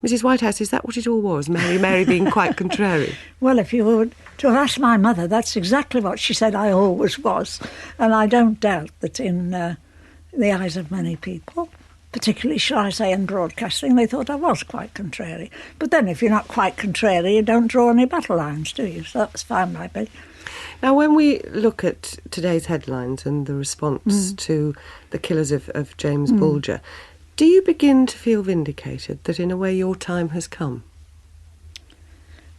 Mrs. Whitehouse, is that what it all was? Mary being quite contrary? Well, if you were to ask my mother, that's exactly what she said I always was. And I don't doubt that in the eyes of many people, particularly, shall I say, in broadcasting, they thought I was quite contrary. But then if you're not quite contrary, you don't draw any battle lines, do you? So that's fine by me. Now, when we look at today's headlines and the response to the killers of James Bulger, do you begin to feel vindicated that in a way your time has come?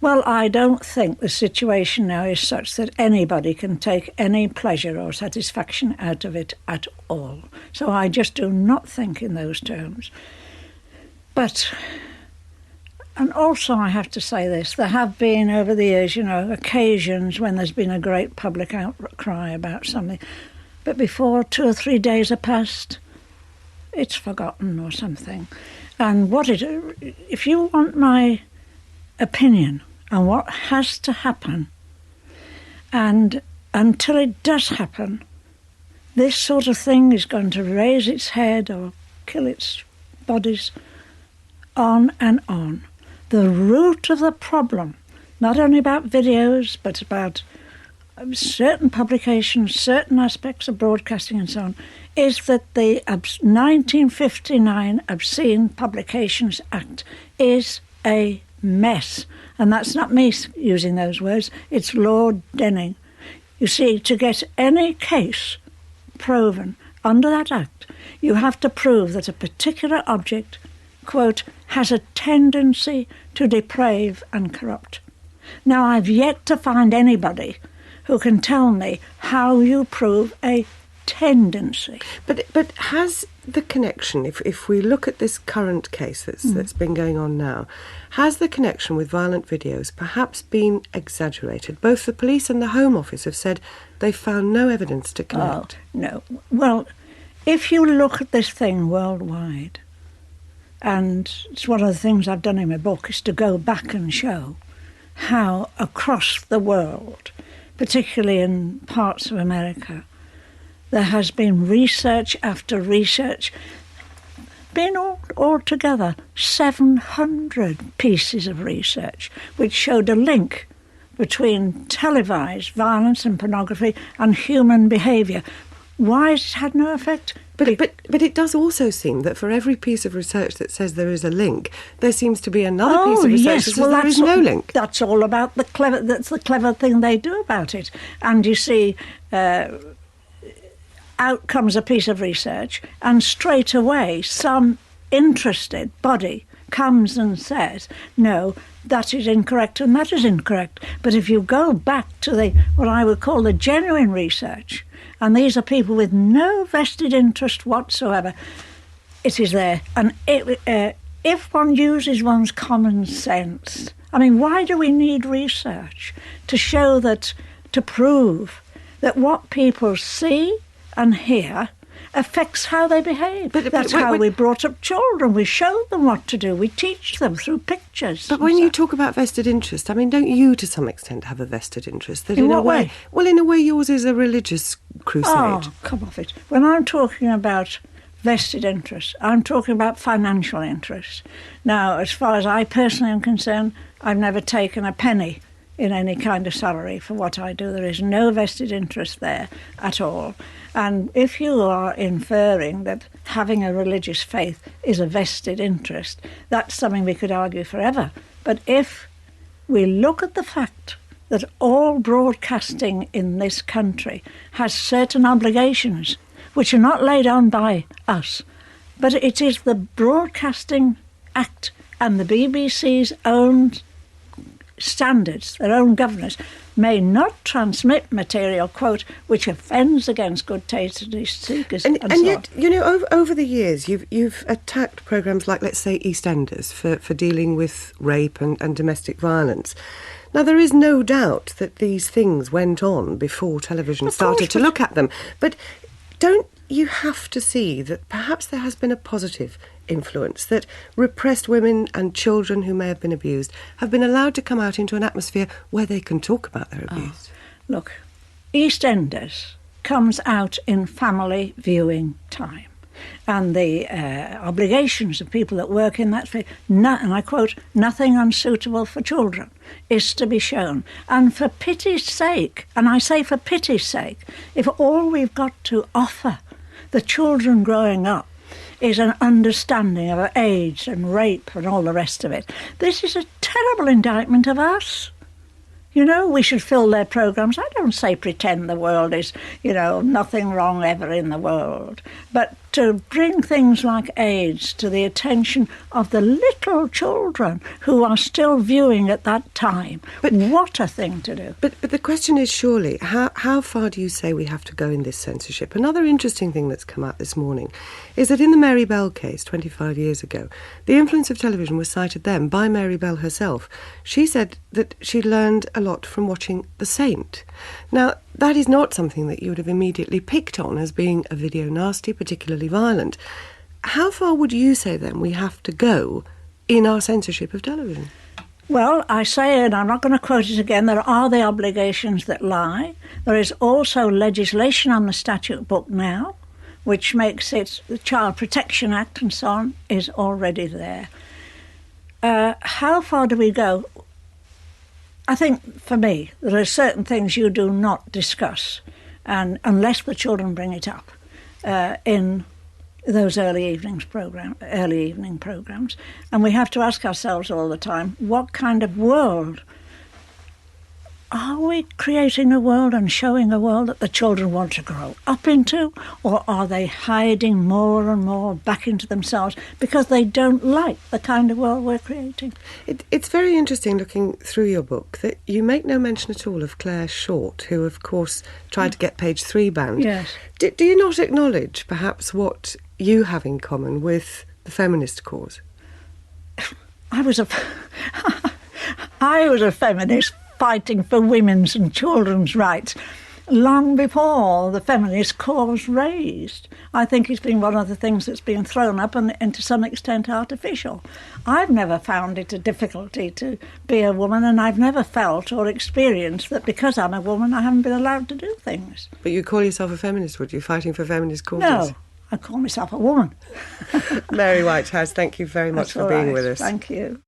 Well, I don't think the situation now is such that anybody can take any pleasure or satisfaction out of it at all. So I just do not think in those terms. But, and also I have to say this, there have been over the years, occasions when there's been a great public outcry about something. But before 2 or 3 days are past, it's forgotten or something. And if you want my opinion on what has to happen, and until it does happen, this sort of thing is going to raise its head or kill its bodies on and on. The root of the problem, not only about videos, but about certain publications, certain aspects of broadcasting and so on, is that the 1959 Obscene Publications Act is a mess. And that's not me using those words, it's Lord Denning. You see, to get any case proven under that act, you have to prove that a particular object, quote, has a tendency to deprave and corrupt. Now, I've yet to find anybody who can tell me how you prove a tendency. But has the connection, if we look at this current case that's been going on now, has the connection with violent videos perhaps been exaggerated? Both the police and the Home Office have said they found no evidence to connect. Oh, no. Well, if you look at this thing worldwide, and it's one of the things I've done in my book, is to go back and show how across the world, particularly in parts of America, there has been research after research, been altogether 700 pieces of research which showed a link between televised violence and pornography and human behaviour. Why has it had no effect? But it does also seem that for every piece of research that says there is a link, there seems to be another piece of research that says there is no link. That's all about that's the clever thing they do about it. And you see, out comes a piece of research, and straight away some interested body comes and says, no, that is incorrect and that is incorrect. But if you go back to what I would call the genuine research, and these are people with no vested interest whatsoever, it is there. And if one uses one's common sense, I mean, why do we need research? To show that, to prove that what people see and hear affects how they behave. That's how we brought up children. We showed them what to do. We teach them through pictures. But when you talk about vested interest, I mean, don't you, to some extent, have a vested interest? That in what way? Well, in a way, yours is a religious crusade. Oh, come off it. When I'm talking about vested interest, I'm talking about financial interest. Now, as far as I personally am concerned, I've never taken a penny in any kind of salary for what I do. There is no vested interest there at all. And if you are inferring that having a religious faith is a vested interest, that's something we could argue forever. But if we look at the fact that all broadcasting in this country has certain obligations which are not laid on by us, but it is the Broadcasting Act and the BBC's own standards, their own governors, may not transmit material, quote, which offends against good taste seekers and so yet, on. over the years, you've attacked programmes like, let's say, EastEnders for dealing with rape and domestic violence. Now, there is no doubt that these things went on before television started to look at them. But don't you have to see that perhaps there has been a positive influence, that repressed women and children who may have been abused have been allowed to come out into an atmosphere where they can talk about their abuse? Look, EastEnders comes out in family viewing time. and the obligations of people that work in that field, and I quote, nothing unsuitable for children is to be shown. And for pity's sake, and I say for pity's sake, if all we've got to offer the children growing up is an understanding of AIDS and rape and all the rest of it, this is a terrible indictment of us. You know, we should fill their programmes. I don't say pretend the world is, nothing wrong ever in the world. But to bring things like AIDS to the attention of the little children who are still viewing at that time, what a thing to do. But the question is surely, how far do you say we have to go in this censorship? Another interesting thing that's come out this morning is that in the Mary Bell case 25 years ago, the influence of television was cited then by Mary Bell herself. She said that she learned a lot from watching The Saint. Now, that is not something that you would have immediately picked on as being a video nasty, particularly violent. How far would you say then we have to go in our censorship of television? Well, I say, and I'm not going to quote it again, there are the obligations that lie. There is also legislation on the statute book now, which makes it, the Child Protection Act and so on, is already there. How far do we go? I think, for me, there are certain things you do not discuss, and unless the children bring it up in those early evening programs, and we have to ask ourselves all the time, what kind of world are we creating? A world and showing a world that the children want to grow up into, or are they hiding more and more back into themselves because they don't like the kind of world we're creating? It's very interesting looking through your book that you make no mention at all of Claire Short, who of course tried to get page 3 banned. Yes. Do you not acknowledge perhaps what you have in common with the feminist cause? I was a feminist fighting for women's and children's rights long before the feminist cause raised. I think it's been one of the things that's been thrown up and to some extent artificial. I've never found it a difficulty to be a woman, and I've never felt or experienced that because I'm a woman I haven't been allowed to do things. But you call yourself a feminist, would you, fighting for feminist causes? No, I call myself a woman. Mary Whitehouse, thank you very much for being with us. Thank you.